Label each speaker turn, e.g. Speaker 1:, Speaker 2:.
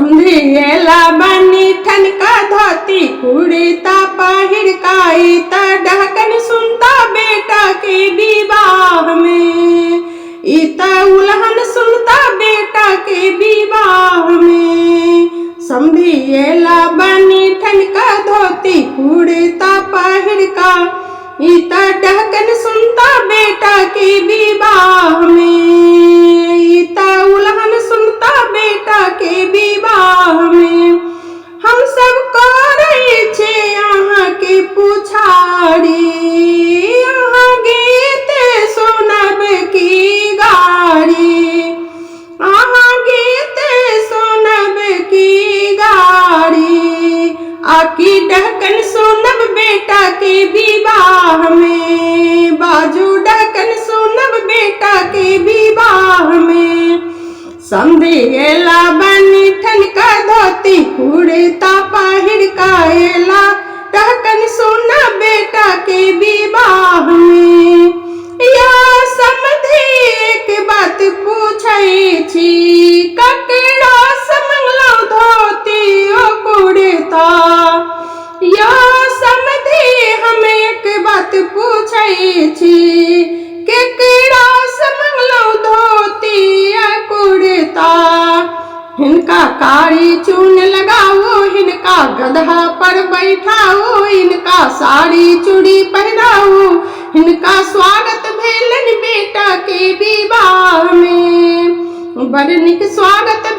Speaker 1: समझिएला बनी ठनका धोती कुड़ता पहिर काई त डहकन सुनता बेटा के विवाह में। इत उल्हन सुनता बेटा के विवाह में। समझिएला बनी ठनका धोती कुड़ता पहिर का इत डहकन सुनता बेटा के विवाह में। इत उल्हन सुनता बेटा के विवाह में। हम सब करे छे यहाँ के पुछारी यहाँ गीत सुनब की गारी यहाँ गीत सुनब की गारी आकी डहकन सुनब बेटा के विवाह में। बाजू डहकन सुनब बेटा के विवाह में। समझिएला बनी ठनका धोती कुड़ता पहिर काएला डहकन सुना बेटा के विवाह में। या समझी एक बात पूछै छी ककरा समंगलौ धोती ओ कुड़ता। या समझी हम एक बात पूछै छी केकरा समंगलौ धोती आ कुड़ता। हिनका कारी चून लगाओ हिनका गधा पर बैठाओ इनका साड़ी चूड़ी पहनाओ हिनका स्वागत भेलन बेटा के विवाह में। बड़ निक स्वागत